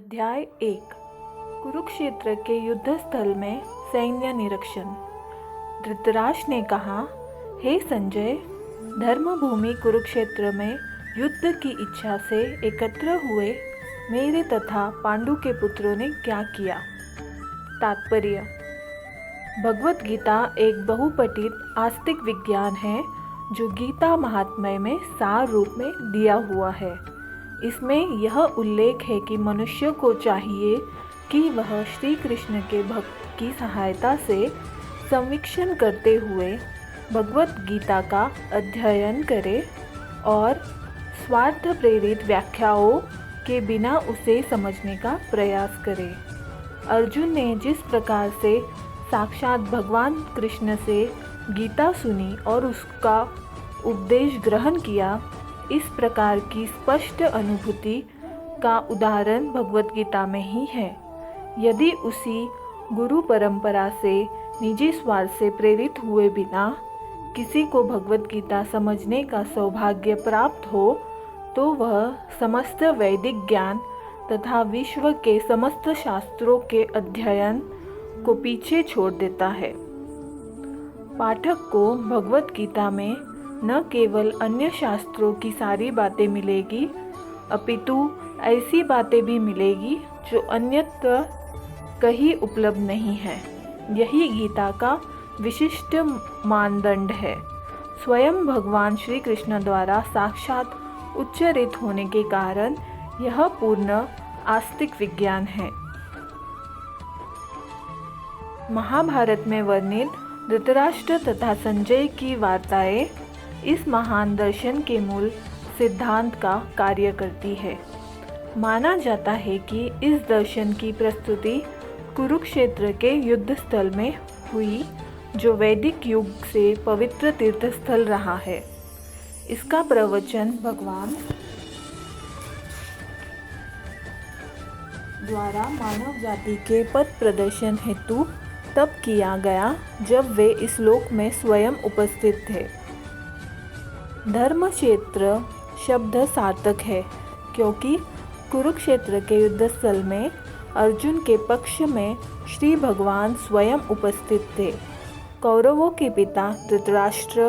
अध्याय 1 कुरुक्षेत्र के युद्ध स्थल में सैन्य निरीक्षण। धृतराष्ट्र ने कहा, हे संजय, धर्मभूमि कुरुक्षेत्र में युद्ध की इच्छा से एकत्र हुए मेरे तथा पांडु के पुत्रों ने क्या किया। तात्पर्य: भगवत गीता एक बहुपठित आस्तिक विज्ञान है जो गीता महात्म्य में सार रूप में दिया हुआ है। इसमें यह उल्लेख है कि मनुष्य को चाहिए कि वह श्री कृष्ण के भक्त की सहायता से संवीक्षण करते हुए भगवत गीता का अध्ययन करे और स्वार्थ प्रेरित व्याख्याओं के बिना उसे समझने का प्रयास करे। अर्जुन ने जिस प्रकार से साक्षात भगवान कृष्ण से गीता सुनी और उसका उपदेश ग्रहण किया, इस प्रकार की स्पष्ट अनुभूति का उदाहरण भगवत गीता में ही है। यदि उसी गुरु परंपरा से निजी स्वार्थ से प्रेरित हुए बिना किसी को भगवत गीता समझने का सौभाग्य प्राप्त हो, तो वह समस्त वैदिक ज्ञान तथा विश्व के समस्त शास्त्रों के अध्ययन को पीछे छोड़ देता है। पाठक को भगवत गीता में न केवल अन्य शास्त्रों की सारी बातें मिलेगी, अपितु ऐसी बातें भी मिलेगी जो अन्यत्र कहीं उपलब्ध नहीं है। यही गीता का विशिष्ट मानदंड है। स्वयं भगवान श्री कृष्ण द्वारा साक्षात उच्चरित होने के कारण यह पूर्ण आस्तिक विज्ञान है। महाभारत में वर्णित धृतराष्ट्र तथा संजय की वार्ताएं इस महान दर्शन के मूल सिद्धांत का कार्य करती है। माना जाता है कि इस दर्शन की प्रस्तुति कुरुक्षेत्र के युद्ध स्थल में हुई, जो वैदिक युग से पवित्र तीर्थस्थल रहा है। इसका प्रवचन भगवान द्वारा मानव जाति के पथ प्रदर्शन हेतु तब किया गया जब वे इस लोक में स्वयं उपस्थित थे। धर्म क्षेत्र शब्द सार्थक है, क्योंकि कुरुक्षेत्र के युद्ध स्थल में अर्जुन के पक्ष में श्री भगवान स्वयं उपस्थित थे। कौरवों के पिता धृतराष्ट्र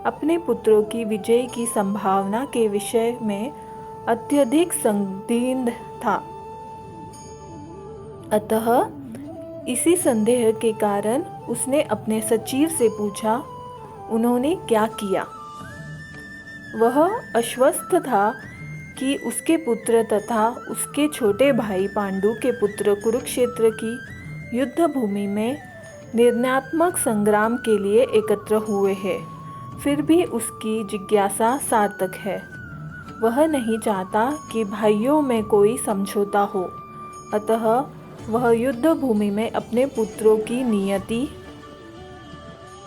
अपने पुत्रों की विजय की संभावना के विषय में अत्यधिक संदिग्ध था। अतः इसी संदेह के कारण उसने अपने सचिव से पूछा, उन्होंने क्या किया। वह आश्वस्त था कि उसके पुत्र तथा उसके छोटे भाई पांडु के पुत्र कुरुक्षेत्र की युद्ध भूमि में निर्णयात्मक संग्राम के लिए एकत्र हुए हैं। फिर भी उसकी जिज्ञासा सार्थक है। वह नहीं चाहता कि भाइयों में कोई समझौता हो, अतः वह युद्ध भूमि में अपने पुत्रों की नियति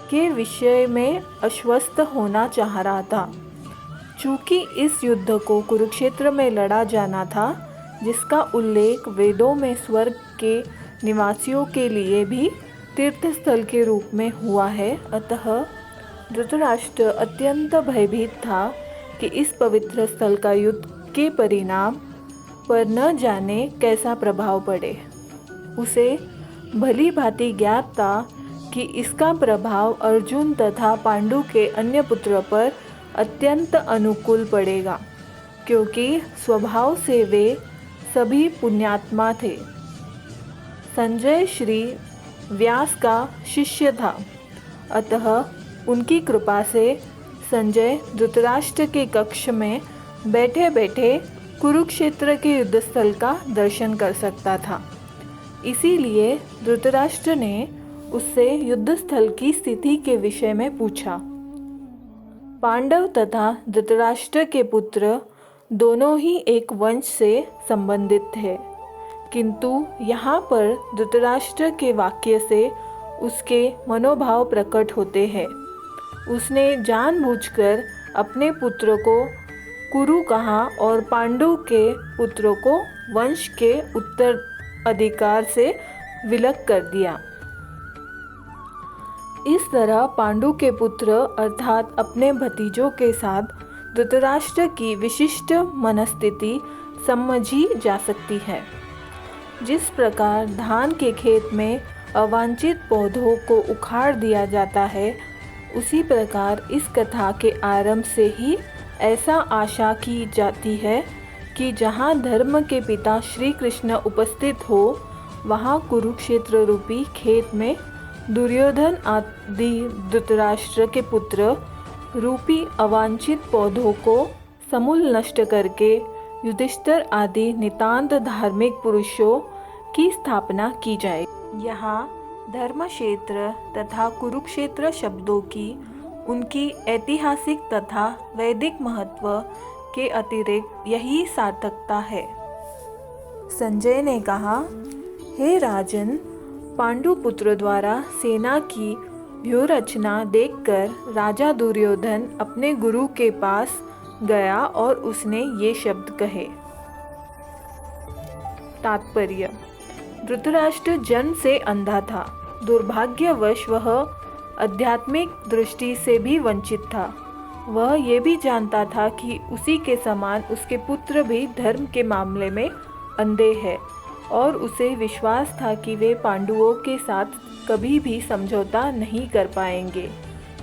के विषय में आश्वस्त होना चाह रहा था। चूँकि इस युद्ध को कुरुक्षेत्र में लड़ा जाना था, जिसका उल्लेख वेदों में स्वर्ग के निवासियों के लिए भी तीर्थस्थल के रूप में हुआ है, अतः धृतराष्ट्र अत्यंत भयभीत था कि इस पवित्र स्थल का युद्ध के परिणाम पर न जाने कैसा प्रभाव पड़े। उसे भली भांति ज्ञात था कि इसका प्रभाव अर्जुन तथा पांडु के अन्य पुत्रों पर अत्यंत अनुकूल पड़ेगा, क्योंकि स्वभाव से वे सभी पुण्यात्मा थे। संजय श्री व्यास का शिष्य था, अतः उनकी कृपा से संजय धृतराष्ट्र के कक्ष में बैठे बैठे कुरुक्षेत्र के युद्धस्थल का दर्शन कर सकता था। इसीलिए धृतराष्ट्र ने उससे युद्धस्थल की स्थिति के विषय में पूछा। पांडव तथा धृतराष्ट्र के पुत्र दोनों ही एक वंश से संबंधित थे, किंतु यहाँ पर धृतराष्ट्र के वाक्य से उसके मनोभाव प्रकट होते हैं। उसने जानबूझकर अपने पुत्र को कुरु कहा और पांडु के पुत्रों को वंश के उत्तराधिकार से विलग कर दिया। इस तरह पांडु के पुत्र अर्थात अपने भतीजों के साथ धृतराष्ट्र की विशिष्ट मनस्थिति समझी जा सकती है। जिस प्रकार धान के खेत में अवांछित पौधों को उखाड़ दिया जाता है, उसी प्रकार इस कथा के आरंभ से ही ऐसा आशा की जाती है कि जहाँ धर्म के पिता श्री कृष्ण उपस्थित हो, वहाँ कुरुक्षेत्र रूपी खेत में दुर्योधन आदि धृतराष्ट्र के पुत्र रूपी अवांछित पौधों को समूल नष्ट करके युधिष्ठिर आदि नितांत धार्मिक पुरुषों की स्थापना की जाए। यहाँ धर्म क्षेत्र तथा कुरुक्षेत्र शब्दों की उनकी ऐतिहासिक तथा वैदिक महत्व के अतिरिक्त यही सार्थकता है। संजय ने कहा, हे राजन, पांडुपुत्र द्वारा सेना की व्यूह रचना देखकर राजा दुर्योधन अपने गुरु के पास गया और उसने ये शब्द कहे। तात्पर्य: धृतराष्ट्र जन्म से अंधा था। दुर्भाग्यवश वह आध्यात्मिक दृष्टि से भी वंचित था। वह ये भी जानता था कि उसी के समान उसके पुत्र भी धर्म के मामले में अंधे हैं और उसे विश्वास था कि वे पांडवों के साथ कभी भी समझौता नहीं कर पाएंगे,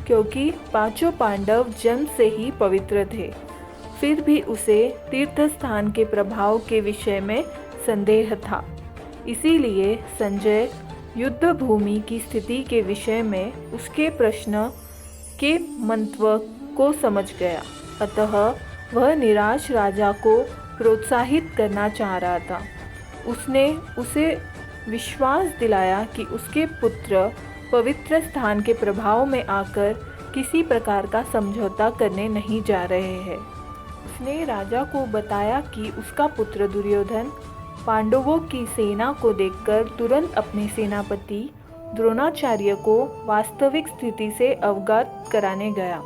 क्योंकि पांचों पांडव जन्म से ही पवित्र थे। फिर भी उसे तीर्थस्थान के प्रभाव के विषय में संदेह था। इसीलिए संजय युद्ध भूमि की स्थिति के विषय में उसके प्रश्न के मंतव्य को समझ गया। अतः वह निराश राजा को प्रोत्साहित करना चाह रहा था। उसने उसे विश्वास दिलाया कि उसके पुत्र पवित्र स्थान के प्रभाव में आकर किसी प्रकार का समझौता करने नहीं जा रहे हैं। उसने राजा को बताया कि उसका पुत्र दुर्योधन पांडवों की सेना को देखकर तुरंत अपने सेनापति द्रोणाचार्य को वास्तविक स्थिति से अवगत कराने गया।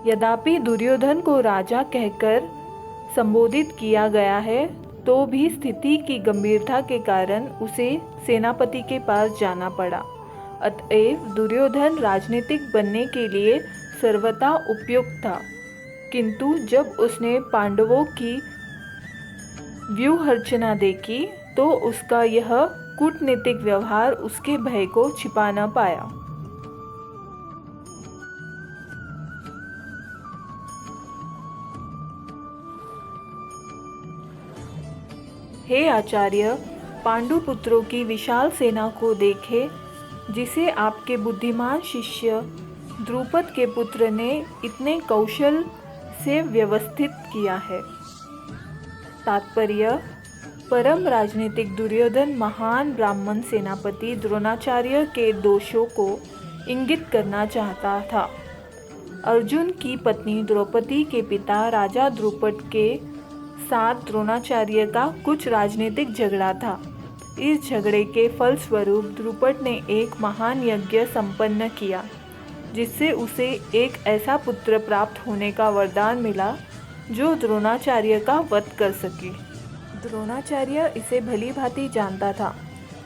यद्यपि दुर्योधन को राजा कहकर संबोधित किया गया है, तो भी स्थिति की गंभीरता के कारण उसे सेनापति के पास जाना पड़ा। अतएव दुर्योधन राजनीतिक बनने के लिए सर्वथा उपयुक्त था, किंतु जब उसने पांडवों की व्यूहरचना देखी तो उसका यह कूटनीतिक व्यवहार उसके भय को छिपा न पाया। हे आचार्य, पांडुपुत्रों की विशाल सेना को देखे, जिसे आपके बुद्धिमान शिष्य द्रुपद के पुत्र ने इतने कौशल से व्यवस्थित किया है। तात्पर्य: परम राजनीतिक दुर्योधन महान ब्राह्मण सेनापति द्रोणाचार्य के दोषों को इंगित करना चाहता था। अर्जुन की पत्नी द्रौपदी के पिता राजा द्रुपद के साथ द्रोणाचार्य का कुछ राजनीतिक झगड़ा था। इस झगड़े के फलस्वरूप द्रुपद ने एक महान यज्ञ संपन्न किया, जिससे उसे एक ऐसा पुत्र प्राप्त होने का वरदान मिला जो द्रोणाचार्य का वध कर सके। द्रोणाचार्य इसे भली भांति जानता था,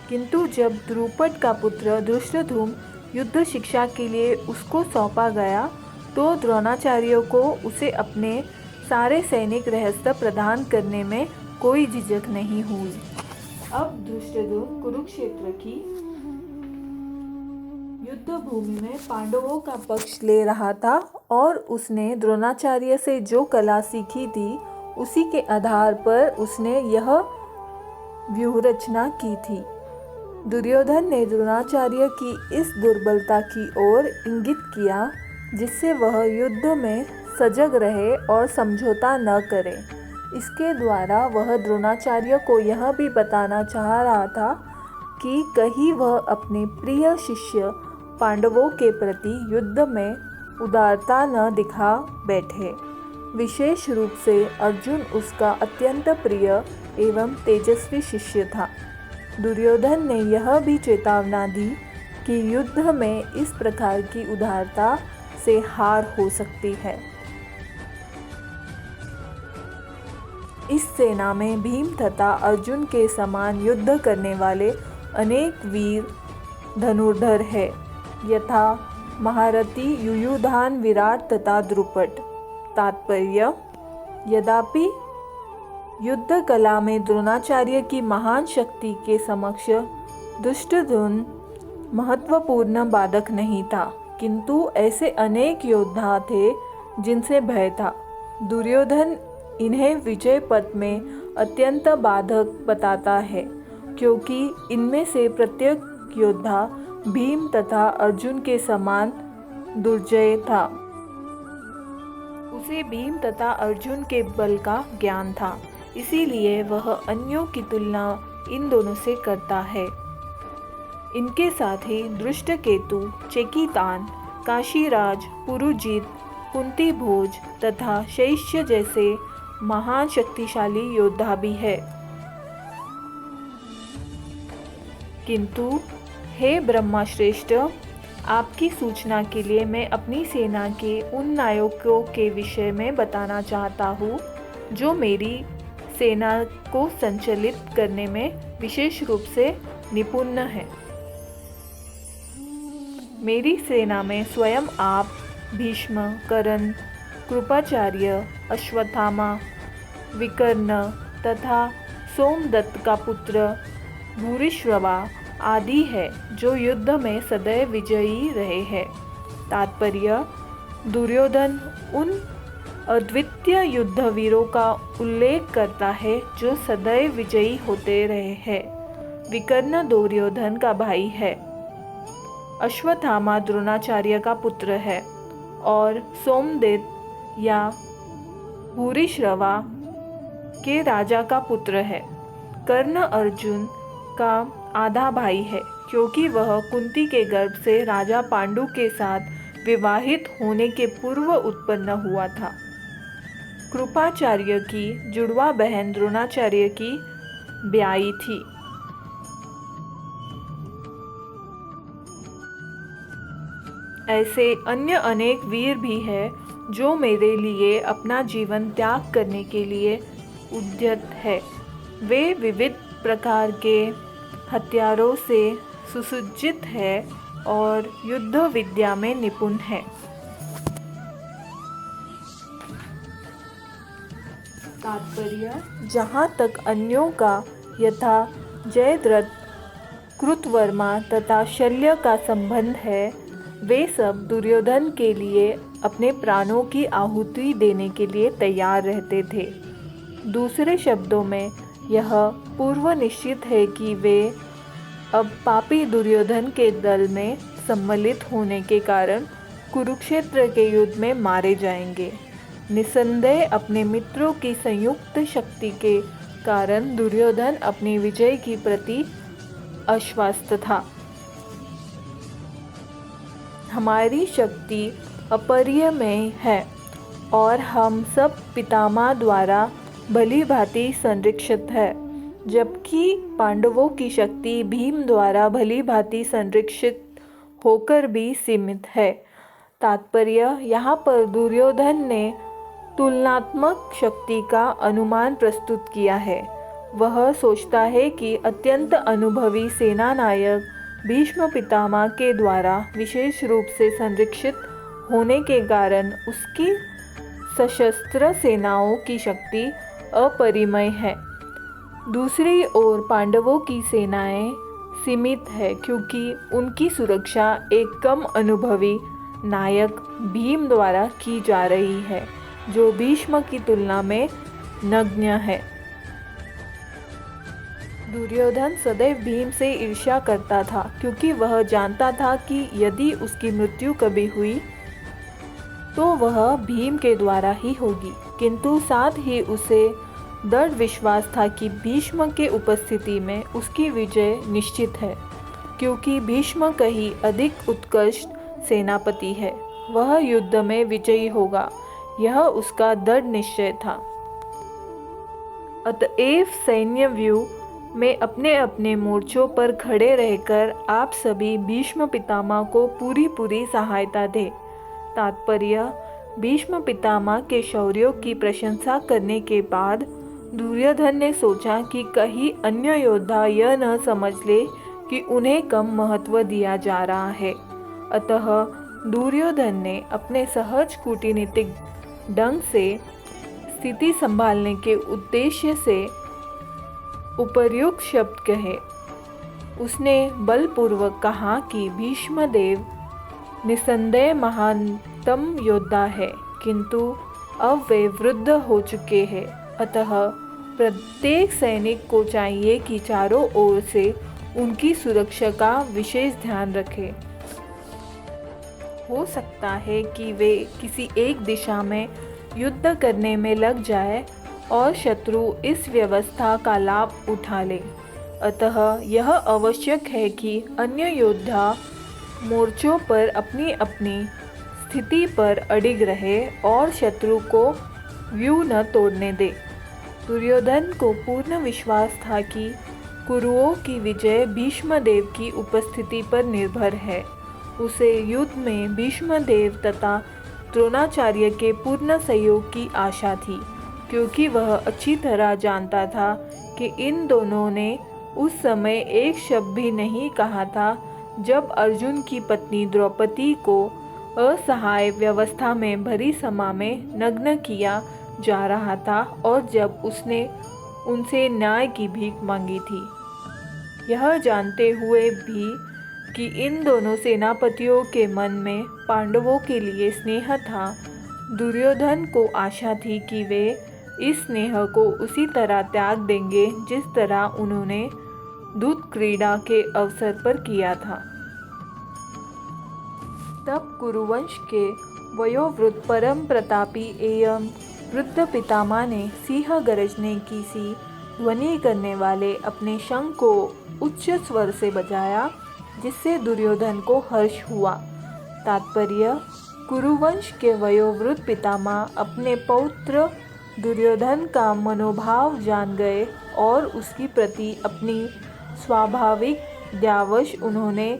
किंतु जब द्रुपद का पुत्र धृष्टद्युम्न युद्ध शिक्षा के लिए उसको सौंपा गया, तो द्रोणाचार्य को उसे अपने सारे सैनिक रहस्य प्रदान करने में कोई झिझक नहीं हुई। अब धृष्टद्युम्न कुरुक्षेत्र की युद्ध भूमि में पांडवों का पक्ष ले रहा था और उसने द्रोणाचार्य से जो कला सीखी थी, उसी के आधार पर उसने यह व्यूहरचना की थी। दुर्योधन ने द्रोणाचार्य की इस दुर्बलता की ओर इंगित किया, जिससे वह युद्ध में सजग रहे और समझौता न करे। इसके द्वारा वह द्रोणाचार्य को यह भी बताना चाह रहा था कि कहीं वह अपने प्रिय शिष्य पांडवों के प्रति युद्ध में उदारता न दिखा बैठे। विशेष रूप से अर्जुन उसका अत्यंत प्रिय एवं तेजस्वी शिष्य था। दुर्योधन ने यह भी चेतावना दी कि युद्ध में इस प्रकार की उदारता से हार हो सकती है। इस सेना में भीम तथा अर्जुन के समान युद्ध करने वाले अनेक वीर धनुर्धर है, यथा महारथी युयुधान, विराट तथा द्रुपद। तात्पर्य: यद्यपि युद्ध कला में द्रोणाचार्य की महान शक्ति के समक्ष दुष्टद्युम्न महत्वपूर्ण बाधक नहीं था, किंतु ऐसे अनेक योद्धा थे जिनसे भय था। दुर्योधन इन्हें विजय पथ में अत्यंत बाधक बताता है, क्योंकि इनमें से प्रत्येक योद्धा भीम तथा अर्जुन के समान दुर्जय था। उसे भीम तथा अर्जुन के बल का ज्ञान था, इसीलिए वह अन्यों की तुलना इन दोनों से करता है। इनके साथ ही धृष्टकेतु, चेकितान, काशीराज, पुरुजित, कुंती भोज तथा शैश्य जैसे महान शक्तिशाली योद्धा भी है। किंतु हे ब्रह्माश्रेष्ठ, आपकी सूचना के लिए मैं अपनी सेना के उन नायकों के विषय में बताना चाहता हूँ जो मेरी सेना को संचालित करने में विशेष रूप से निपुण है। मेरी सेना में स्वयं आप, भीष्म, कर्ण, कृपाचार्य, अश्वत्थामा, विकर्ण तथा सोमदत्त का पुत्र भूरिश्रवा आदि है, जो युद्ध में सदैव विजयी रहे हैं। तात्पर्य: दुर्योधन उन अद्वितीय युद्धवीरों का उल्लेख करता है जो सदैव विजयी होते रहे हैं। विकर्ण दुर्योधन का भाई है, अश्वत्थामा द्रोणाचार्य का पुत्र है और सोमदत्त या भूरिश्रवा के राजा का पुत्र है। कर्ण अर्जुन का आधा भाई है, क्योंकि वह कुंती के गर्भ से राजा पांडु के साथ विवाहित होने के पूर्व उत्पन्न हुआ था। कृपाचार्य की जुड़वा बहन द्रोणाचार्य की ब्याई थी। ऐसे अन्य अनेक वीर भी हैं जो मेरे लिए अपना जीवन त्याग करने के लिए उद्यत है। वे विविध प्रकार के हथियारों से सुसज्जित है और युद्ध विद्या में निपुण है। तात्पर्य: जहाँ तक अन्यों का यथा जयद्रथ, कृतवर्मा तथा शल्य का संबंध है, वे सब दुर्योधन के लिए अपने प्राणों की आहुति देने के लिए तैयार रहते थे। दूसरे शब्दों में यह पूर्व निश्चित है कि वे अब पापी दुर्योधन के दल में सम्मिलित होने के कारण कुरुक्षेत्र के युद्ध में मारे जाएंगे। निस्संदेह अपने मित्रों की संयुक्त शक्ति के कारण दुर्योधन अपनी विजय की प्रति आश्वस्त था। हमारी शक्ति अपरिमेय है और हम सब पितामह द्वारा भली भांति संरक्षित है, जबकि पांडवों की शक्ति भीम द्वारा भली भांति संरक्षित होकर भी सीमित है। तात्पर्य: यहाँ पर दुर्योधन ने तुलनात्मक शक्ति का अनुमान प्रस्तुत किया है। वह सोचता है कि अत्यंत अनुभवी सेनानायक भीष्म पितामह के द्वारा विशेष रूप से संरक्षित होने के कारण उसकी सशस्त्र सेनाओं की शक्ति अपरिमेय है। दूसरी ओर पांडवों की सेनाएं सीमित है, क्योंकि उनकी सुरक्षा एक कम अनुभवी नायक भीम द्वारा की जा रही है, जो भीष्म की तुलना में नगण्य है। दुर्योधन सदैव भीम से ईर्ष्या करता था, क्योंकि वह जानता था कि यदि उसकी मृत्यु कभी हुई तो वह भीम के द्वारा ही होगी, किंतु साथ ही उसे दृढ़ विश्वास था कि भीष्म के उपस्थिति में उसकी विजय निश्चित है, क्योंकि भीष्म कहीं अधिक उत्कृष्ट सेनापति है। वह युद्ध में विजयी होगा, यह उसका दृढ़ निश्चय था। अतएव सैन्य व्यूह में अपने अपने मोर्चों पर खड़े रहकर आप सभी भीष्म पितामह को पूरी सहायता दें। तात्पर्य: भीष्म पितामह के शौर्यों की प्रशंसा करने के बाद दुर्योधन ने सोचा कि कहीं अन्य योद्धा यह न समझ ले कि उन्हें कम महत्व दिया जा रहा है। अतः दुर्योधन ने अपने सहज कूटनीतिक ढंग से स्थिति संभालने के उद्देश्य से उपर्युक्त शब्द कहे। उसने बलपूर्वक कहा कि भीष्मदेव निसंदेह महानतम योद्धा है, किंतु अब वे वृद्ध हो चुके हैं। अतः प्रत्येक सैनिक को चाहिए कि चारों ओर से उनकी सुरक्षा का विशेष ध्यान रखे। हो सकता है कि वे किसी एक दिशा में युद्ध करने में लग जाए और शत्रु इस व्यवस्था का लाभ उठा ले। अतः यह आवश्यक है कि अन्य योद्धा मोर्चों पर अपनी अपनी स्थिति पर अडिग रहे और शत्रु को व्यूह न तोड़ने दे। दुर्योधन को पूर्ण विश्वास था कि कुरुओं की विजय भीष्मदेव की उपस्थिति पर निर्भर है। उसे युद्ध में भीष्मदेव तथा द्रोणाचार्य के पूर्ण सहयोग की आशा थी, क्योंकि वह अच्छी तरह जानता था कि इन दोनों ने उस समय एक शब्द भी नहीं कहा था जब अर्जुन की पत्नी द्रौपदी को असहाय व्यवस्था में भरी सभा में नग्न किया जा रहा था और जब उसने उनसे न्याय की भीख मांगी थी। यह जानते हुए भी कि इन दोनों सेनापतियों के मन में पांडवों के लिए स्नेह था, दुर्योधन को आशा थी कि वे इस स्नेह को उसी तरह त्याग देंगे जिस तरह उन्होंने दूत क्रीड़ा के अवसर पर किया था। तब कुरुवंश के वयोवृद्ध परम प्रतापी एवं वृद्ध पितामह ने सिंह गरजने की सी ध्वनि करने वाले अपने शंख को उच्च स्वर से बजाया, जिससे दुर्योधन को हर्ष हुआ। तात्पर्य: कुरुवंश के वयोवृद्ध पितामह अपने पौत्र दुर्योधन का मनोभाव जान गए और उसकी प्रति अपनी स्वाभाविक दयावश उन्होंने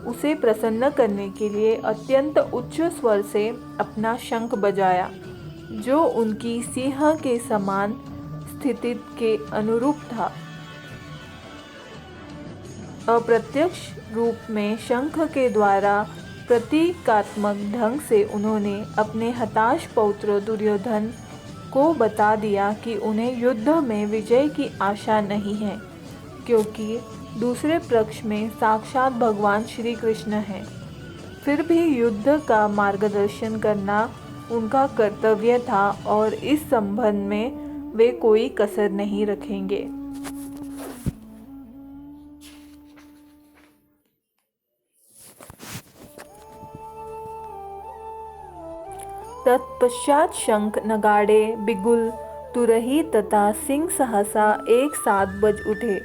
उसे प्रसन्न करने के लिए अत्यंत उच्च स्वर से अपना शंख बजाया, जो उनकी सिंह के समान स्थिति के अनुरूप था। अप्रत्यक्ष रूप में शंख के द्वारा प्रतीकात्मक ढंग से उन्होंने अपने हताश पौत्र दुर्योधन को बता दिया कि उन्हें युद्ध में विजय की आशा नहीं है, क्योंकि दूसरे पक्ष में साक्षात भगवान श्री कृष्ण हैं। फिर भी युद्ध का मार्गदर्शन करना उनका कर्तव्य था और इस संबंध में वे कोई कसर नहीं रखेंगे। तत्पश्चात शंख, नगाड़े, बिगुल, तुरही तथा सिंह सहसा एक साथ बज उठे।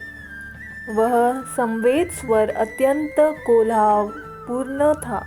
वह संवेद स्वर अत्यंत कोलाहलपूर्ण था।